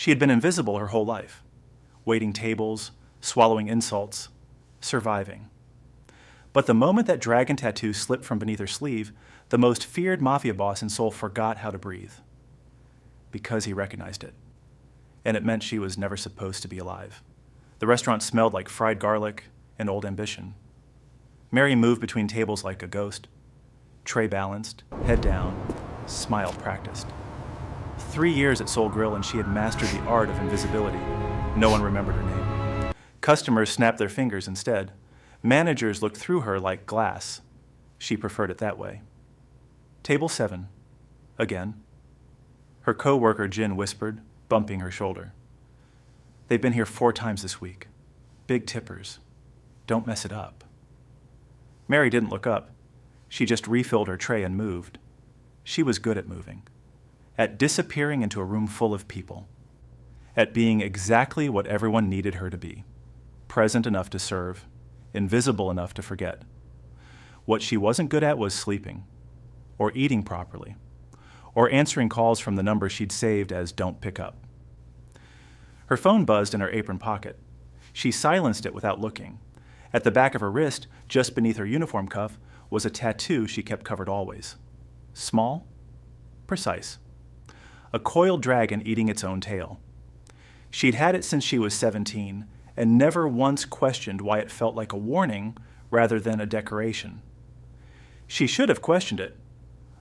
She had been invisible her whole life, waiting tables, swallowing insults, surviving. But the moment that dragon tattoo slipped from beneath her sleeve, the most feared mafia boss in Seoul forgot how to breathe. Because he recognized it. And it meant she was never supposed to be alive. The restaurant smelled like fried garlic and old ambition. Mary moved between tables like a ghost. Tray balanced, head down, smile practiced. 3 years at Seoul Grill and she had mastered the art of invisibility. No one remembered her name. Customers snapped their fingers instead. Managers looked through her like glass. She preferred it that way. Table 7. Again. Her co-worker Jin whispered, bumping her shoulder. They've been here 4 times this week. Big tippers. Don't mess it up. Mary didn't look up. She just refilled her tray and moved. She was good at moving. At disappearing into a room full of people. At being exactly what everyone needed her to be. Present enough to serve. Invisible enough to forget. What she wasn't good at was sleeping. Or eating properly. Or answering calls from the number she'd saved as don't pick up. Her phone buzzed in her apron pocket. She silenced it without looking. At the back of her wrist, just beneath her uniform cuff, was a tattoo she kept covered always. Small, precise. A coiled dragon eating its own tail. She'd had it since she was 17, and never once questioned why it felt like a warning rather than a decoration. She should have questioned it.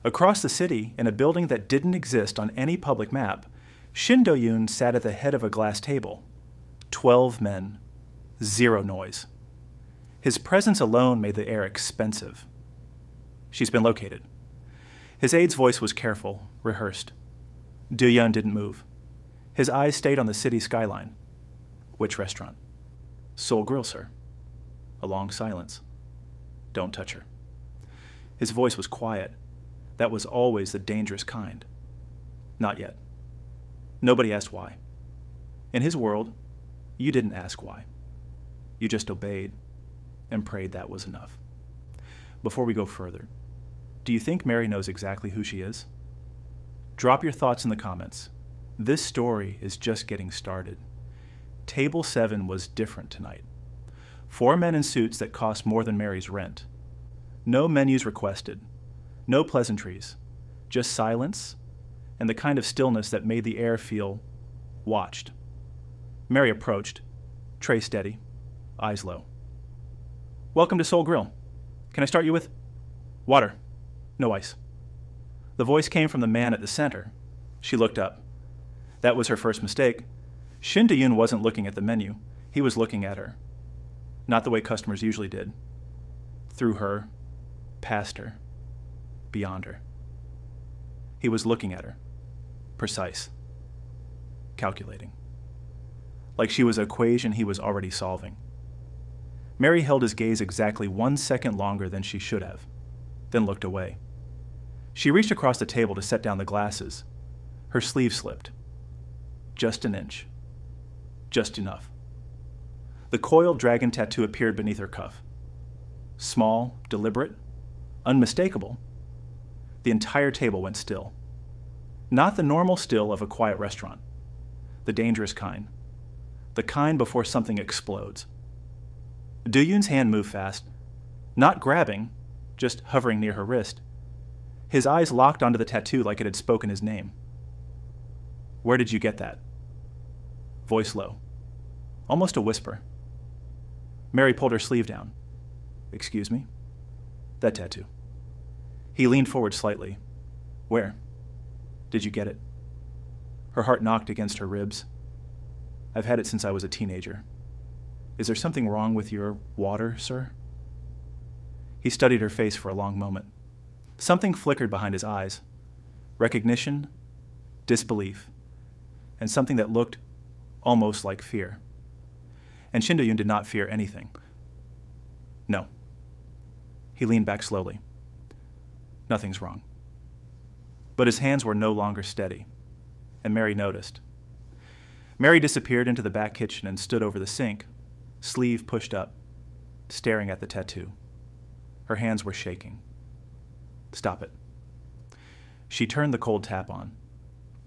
Across the city, in a building that didn't exist on any public map, Shin Do-yoon sat at the head of a glass table. 12 men. 0 noise. His presence alone made the air expensive. She's been located. His aide's voice was careful, rehearsed. Do-yoon didn't move. His eyes stayed on the city skyline. Which restaurant? Seoul Grill, sir. A long silence. Don't touch her. His voice was quiet. That was always the dangerous kind. Not yet. Nobody asked why. In his world, you didn't ask why. You just obeyed and prayed that was enough. Before we go further, do you think Mary knows exactly who she is? Drop your thoughts in the comments. This story is just getting started. Table 7 was different tonight. 4 men in suits that cost more than Mary's rent. No menus requested. No pleasantries. Just silence and the kind of stillness that made the air feel watched. Mary approached, tray steady, eyes low. Welcome to Seoul Grill. Can I start you with? Water. No ice. The voice came from the man at the center. She looked up. That was her first mistake. Shin Do-yoon wasn't looking at the menu. He was looking at her. Not the way customers usually did. Through her, past her, beyond her. He was looking at her. Precise. Calculating. Like she was an equation he was already solving. Mary held his gaze exactly 1 second longer than she should have, then looked away. She reached across the table to set down the glasses. Her sleeve slipped. Just an inch. Just enough. The coiled dragon tattoo appeared beneath her cuff. Small, deliberate, unmistakable. The entire table went still. Not the normal still of a quiet restaurant. The dangerous kind. The kind before something explodes. Do-yoon's hand moved fast. Not grabbing, just hovering near her wrist. His eyes locked onto the tattoo like it had spoken his name. Where did you get that? Voice low. Almost a whisper. Mary pulled her sleeve down. Excuse me? That tattoo. He leaned forward slightly. Where? Did you get it? Her heart knocked against her ribs. I've had it since I was a teenager. Is there something wrong with your water, sir? He studied her face for a long moment. Something flickered behind his eyes. Recognition, disbelief, and something that looked almost like fear. And Shin Do-yoon did not fear anything. No. He leaned back slowly. Nothing's wrong. But his hands were no longer steady, and Mary noticed. Mary disappeared into the back kitchen and stood over the sink, sleeve pushed up, staring at the tattoo. Her hands were shaking. Stop it. She turned the cold tap on,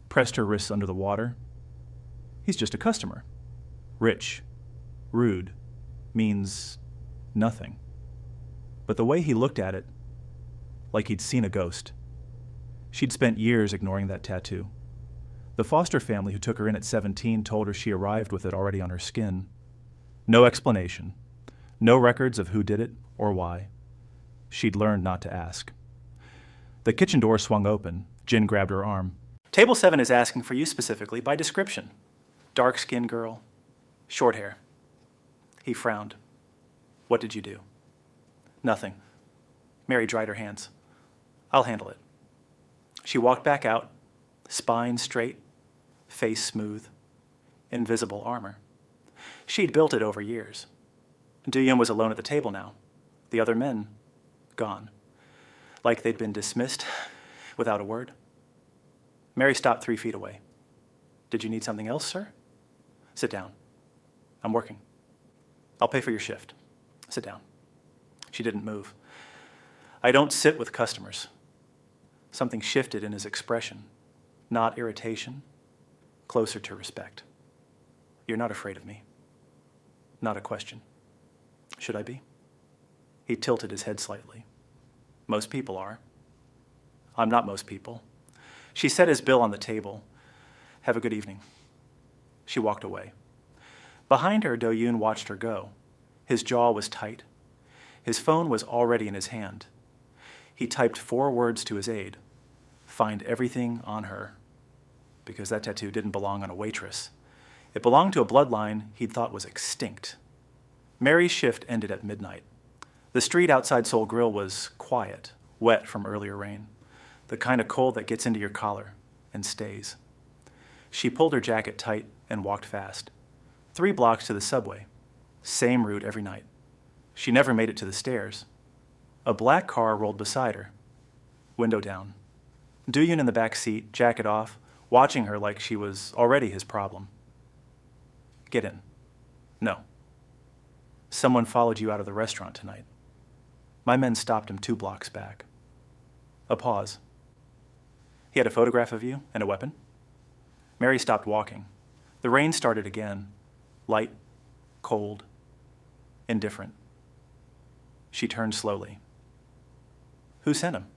pressed her wrists under the water, He's just a customer. Rich, rude, means nothing. But the way he looked at it, like he'd seen a ghost. She'd spent years ignoring that tattoo. The foster family who took her in at 17 told her she arrived with it already on her skin. No explanation. No records of who did it or why. She'd learned not to ask. The kitchen door swung open. Jin grabbed her arm. Table 7 is asking for you specifically by description. Dark-skinned girl, short hair. He frowned. What did you do? Nothing. Mary dried her hands. I'll handle it. She walked back out, spine straight, face smooth, invisible armor. She'd built it over years. Do-Yoon was alone at the table now. The other men, gone. Like they'd been dismissed without a word. Mary stopped 3 feet away. Did you need something else, sir? Sit down. I'm working. I'll pay for your shift. Sit down. She didn't move. I don't sit with customers. Something shifted in his expression. Not irritation, closer to respect. You're not afraid of me. Not a question. Should I be? He tilted his head slightly. Most people are. I'm not most people. She set his bill on the table. Have a good evening. She walked away. Behind her, Do-Yoon watched her go. His jaw was tight. His phone was already in his hand. He typed 4 words to his aide. Find everything on her. Because that tattoo didn't belong on a waitress. It belonged to a bloodline he'd thought was extinct. Mary's shift ended at midnight. The street outside Seoul Grill was quiet, wet from earlier rain. The kind of cold that gets into your collar and stays. She pulled her jacket tight and walked fast. 3 blocks to the subway. Same route every night. She never made it to the stairs. A black car rolled beside her. Window down. Do-Yoon in the back seat, jacket off, watching her like she was already his problem. Get in. No. Someone followed you out of the restaurant tonight. My men stopped him 2 blocks back. A pause. He had a photograph of you and a weapon? Mary stopped walking. The rain started again. Light, cold, indifferent. She turned slowly. Who sent him?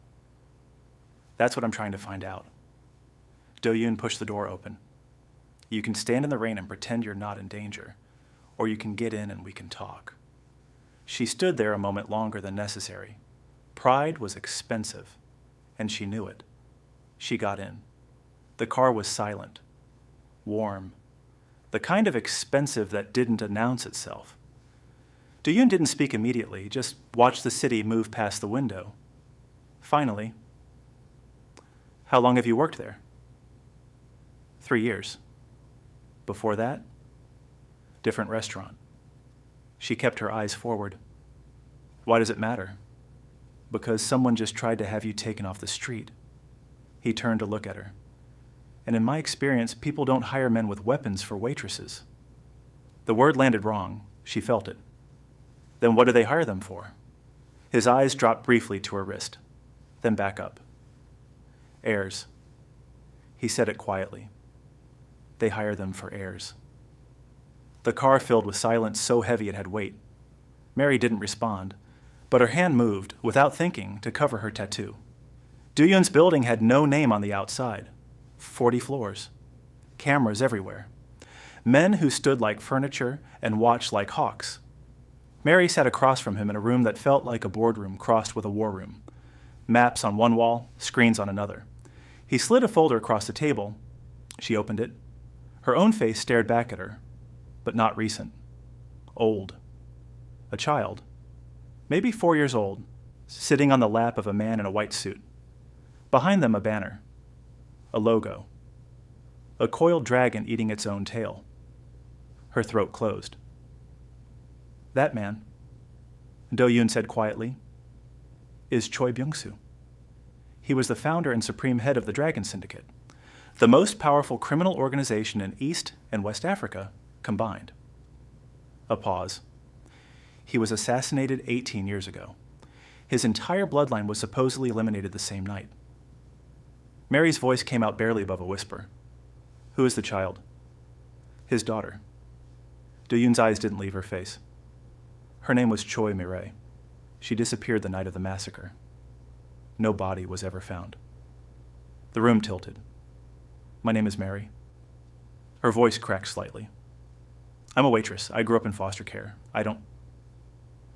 That's what I'm trying to find out. Do-Yoon pushed the door open. You can stand in the rain and pretend you're not in danger, or you can get in and we can talk. She stood there a moment longer than necessary. Pride was expensive, and she knew it. She got in. The car was silent, warm, the kind of expensive that didn't announce itself. Do-Yoon didn't speak immediately, just watched the city move past the window. Finally, how long have you worked there? 3 years. Before that, different restaurant. She kept her eyes forward. Why does it matter? Because someone just tried to have you taken off the street. He turned to look at her. And in my experience, people don't hire men with weapons for waitresses. The word landed wrong. She felt it. Then what do they hire them for? His eyes dropped briefly to her wrist, then back up. Heirs. He said it quietly. They hire them for heirs. The car filled with silence so heavy it had weight. Mary didn't respond, but her hand moved, without thinking, to cover her tattoo. Do-Yoon's building had no name on the outside. 40 floors. Cameras everywhere. Men who stood like furniture and watched like hawks. Mary sat across from him in a room that felt like a boardroom crossed with a war room. Maps on one wall, screens on another. He slid a folder across the table. She opened it. Her own face stared back at her, but not recent. Old. A child. Maybe 4 years old, sitting on the lap of a man in a white suit. Behind them, a banner. A logo. A coiled dragon eating its own tail. Her throat closed. That man, Do-Yoon said quietly, is Choi Byung-soo. He was the founder and supreme head of the Dragon Syndicate, the most powerful criminal organization in East and West Africa combined. A pause. He was assassinated 18 years ago. His entire bloodline was supposedly eliminated the same night. Mary's voice came out barely above a whisper. Who is the child? His daughter. Do-yoon's eyes didn't leave her face. Her name was Choi Mi-rae. She disappeared the night of the massacre. No body was ever found. The room tilted. My name is Mary. Her voice cracked slightly. I'm a waitress. I grew up in foster care.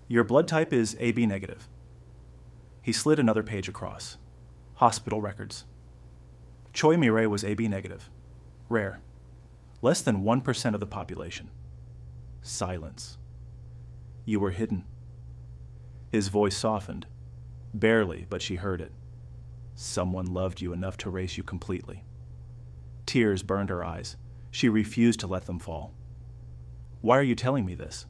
Your blood type is AB negative. He slid another page across. Hospital records. Choi Mi-rae was AB negative. Rare. Less than 1% of the population. Silence. You were hidden. His voice softened. Barely, but she heard it. Someone loved you enough to raise you completely. Tears burned her eyes. She refused to let them fall. Why are you telling me this?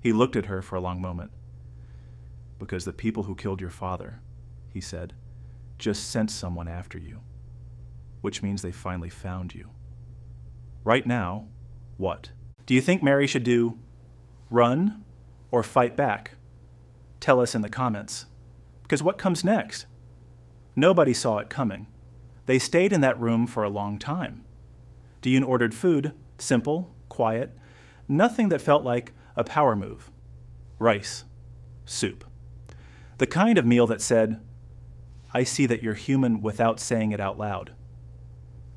He looked at her for a long moment. Because the people who killed your father, he said, just sent someone after you. Which means they finally found you. Right now, what? Do you think Mary should do run or fight back? Tell us in the comments. Because what comes next? Nobody saw it coming. They stayed in that room for a long time. Do-yoon ordered food, simple, quiet, nothing that felt like a power move. Rice, soup. The kind of meal that said, I see that you're human without saying it out loud.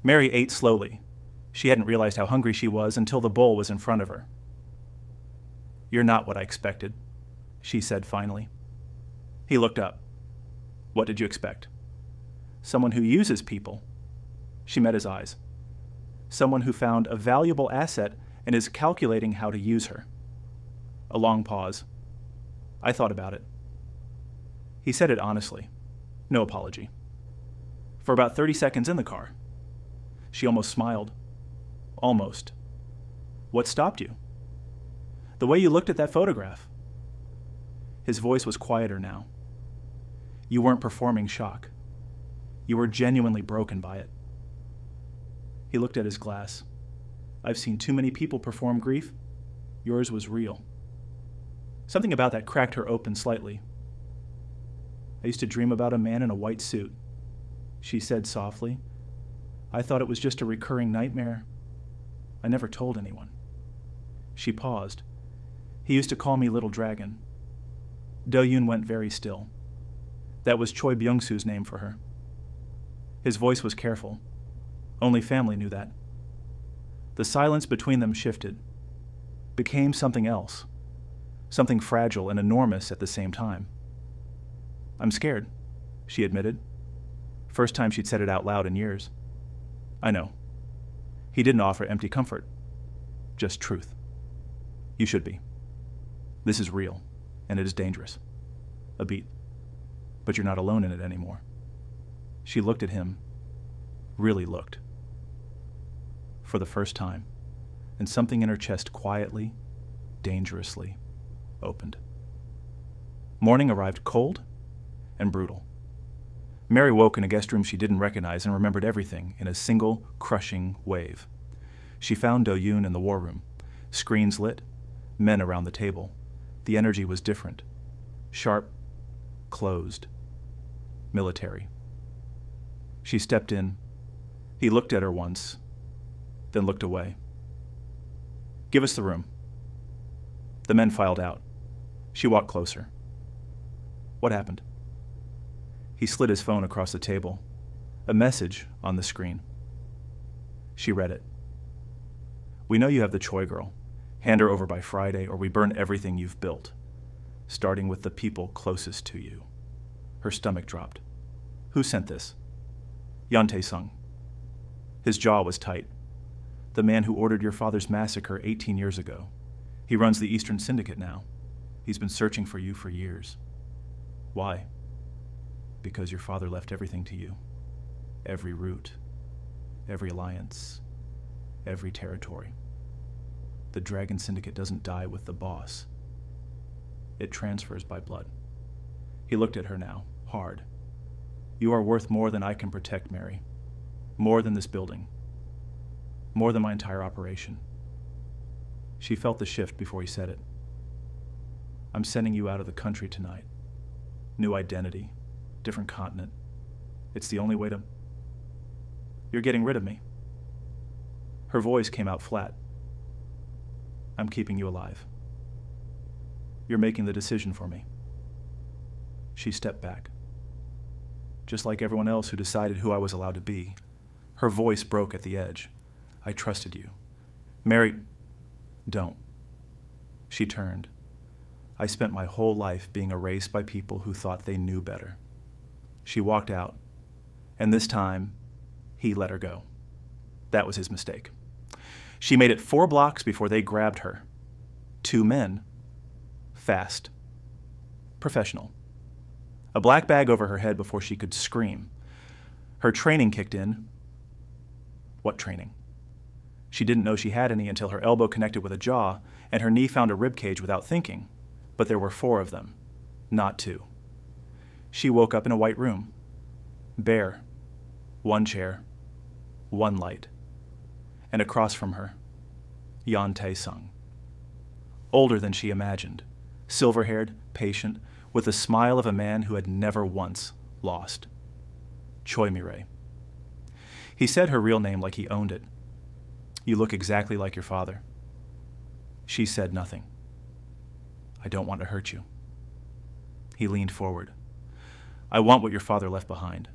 Mary ate slowly. She hadn't realized how hungry she was until the bowl was in front of her. You're not what I expected, she said finally. He looked up. What did you expect? Someone who uses people. She met his eyes. Someone who found a valuable asset and is calculating how to use her. A long pause. I thought about it. He said it honestly. No apology. For about 30 seconds in the car. She almost smiled. Almost. What stopped you? The way you looked at that photograph. His voice was quieter now. You weren't performing shock. You were genuinely broken by it. He looked at his glass. I've seen too many people perform grief. Yours was real. Something about that cracked her open slightly. I used to dream about a man in a white suit, she said softly. I thought it was just a recurring nightmare. I never told anyone. She paused. He used to call me Little Dragon. Do-yoon went very still. That was Choi Byung-soo's name for her. His voice was careful. Only family knew that. The silence between them shifted, became something else, something fragile and enormous at the same time. I'm scared, she admitted. First time she'd said it out loud in years. I know. He didn't offer empty comfort, just truth. You should be. This is real, and it is dangerous. A beat. But you're not alone in it anymore. She looked at him, really looked. For the first time, and something in her chest quietly, dangerously opened. Morning arrived cold and brutal. Mary woke in a guest room she didn't recognize and remembered everything in a single, crushing wave. She found Do-yoon in the war room, screens lit, men around the table. The energy was different. Sharp, closed, military. She stepped in. He looked at her once, then looked away. Give us the room. The men filed out. She walked closer. What happened? He slid his phone across the table. A message on the screen. She read it. We know you have the Choi girl. Hand her over by Friday or we burn everything you've built, starting with the people closest to you. Her stomach dropped. Who sent this? Yan Tae-sung. His jaw was tight. The man who ordered your father's massacre 18 years ago. He runs the Eastern Syndicate now. He's been searching for you for years. Why? Because your father left everything to you. Every route, every alliance, every territory. The Dragon Syndicate doesn't die with the boss. It transfers by blood. He looked at her now, hard. You are worth more than I can protect, Mary. More than this building. More than my entire operation. She felt the shift before he said it. I'm sending you out of the country tonight. New identity, different continent. It's the only way to... You're getting rid of me. Her voice came out flat. I'm keeping you alive. You're making the decision for me. She stepped back. Just like everyone else who decided who I was allowed to be, her voice broke at the edge. I trusted you. Mary, don't. She turned. I spent my whole life being erased by people who thought they knew better. She walked out, and this time, he let her go. That was his mistake. She made it 4 blocks before they grabbed her. 2 men. Fast. Professional. A black bag over her head before she could scream. Her training kicked in. What training? She didn't know she had any until her elbow connected with a jaw and her knee found a rib cage without thinking. But there were 4 of them, not 2. She woke up in a white room. Bare. 1 chair. 1 light. And across from her, Yan Tae-sung. Older than she imagined, silver-haired, patient, with the smile of a man who had never once lost. Choi Mi-rae. He said her real name like he owned it. You look exactly like your father. She said nothing. I don't want to hurt you. He leaned forward. I want what your father left behind.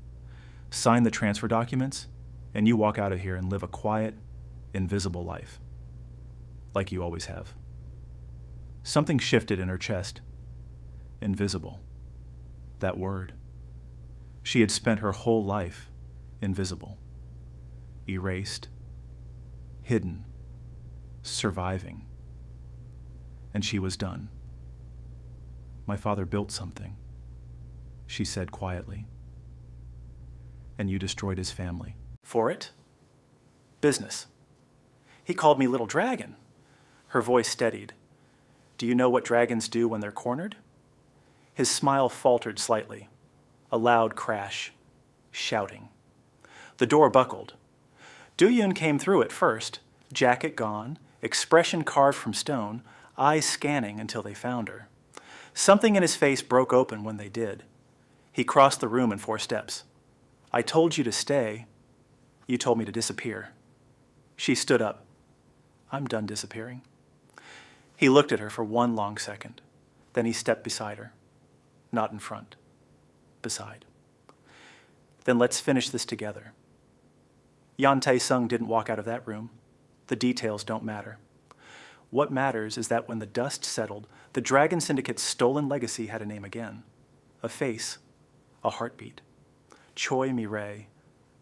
Sign the transfer documents, and you walk out of here and live a quiet, invisible life. Like you always have. Something shifted in her chest. Invisible. That word. She had spent her whole life invisible. Erased. Hidden. Surviving. And she was done. My father built something, she said quietly. And you destroyed his family. For it? Business. He called me Little Dragon. Her voice steadied. Do you know what dragons do when they're cornered? His smile faltered slightly. A loud crash. Shouting. The door buckled. Do-yoon came through at first, jacket gone, expression carved from stone, eyes scanning until they found her. Something in his face broke open when they did. He crossed the room in 4 steps. I told you to stay. You told me to disappear. She stood up. I'm done disappearing. He looked at her for 1 long second. Then he stepped beside her. Not in front. Beside. Then let's finish this together. Yan Tae-sung didn't walk out of that room. The details don't matter. What matters is that when the dust settled, the Dragon Syndicate's stolen legacy had a name again. A face. A heartbeat. Choi Mi-rae,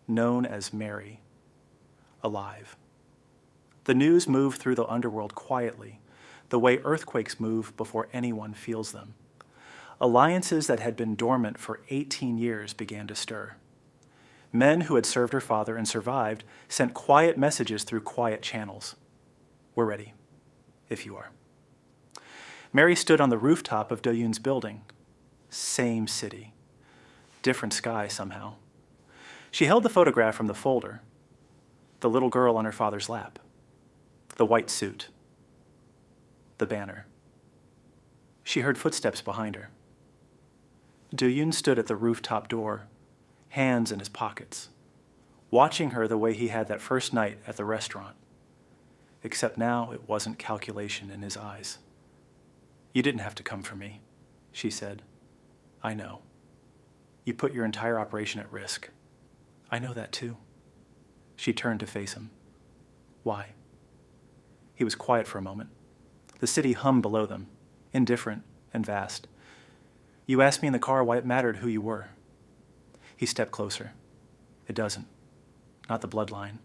known as Mary. Alive. The news moved through the underworld quietly, the way earthquakes move before anyone feels them. Alliances that had been dormant for 18 years began to stir. Men who had served her father and survived sent quiet messages through quiet channels. We're ready, if you are. Mary stood on the rooftop of Do-yoon's building. Same city. Different sky somehow. She held the photograph from the folder. The little girl on her father's lap. The white suit. The banner. She heard footsteps behind her. Do-yoon stood at the rooftop door, hands in his pockets, watching her the way he had that first night at the restaurant. Except now it wasn't calculation in his eyes. You didn't have to come for me, she said. I know. You put your entire operation at risk. I know that too. She turned to face him. Why? He was quiet for a moment. The city hummed below them, indifferent and vast. You asked me in the car why it mattered who you were. He stepped closer. It doesn't. Not the bloodline.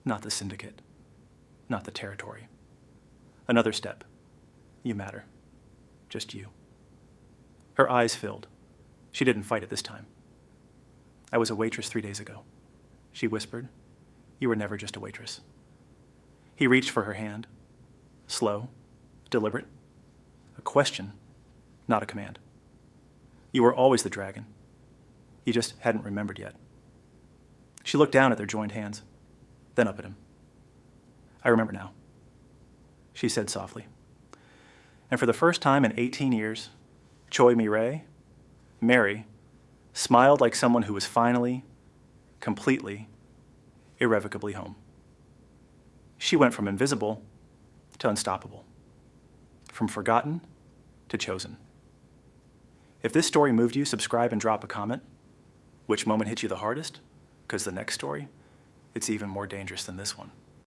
Not the syndicate. Not the territory. Another step. You matter. Just you. Her eyes filled. She didn't fight it this time. I was a waitress 3 days ago, she whispered. You were never just a waitress. He reached for her hand. Slow, deliberate. A question, not a command. You were always the dragon. You just hadn't remembered yet. She looked down at their joined hands, then up at him. I remember now, she said softly. And for the first time in 18 years, Choi Mi-rae, Mary, smiled like someone who was finally, completely, irrevocably home. She went from invisible to unstoppable, from forgotten to chosen. If this story moved you, subscribe and drop a comment. Which moment hit you the hardest? Because the next story, it's even more dangerous than this one.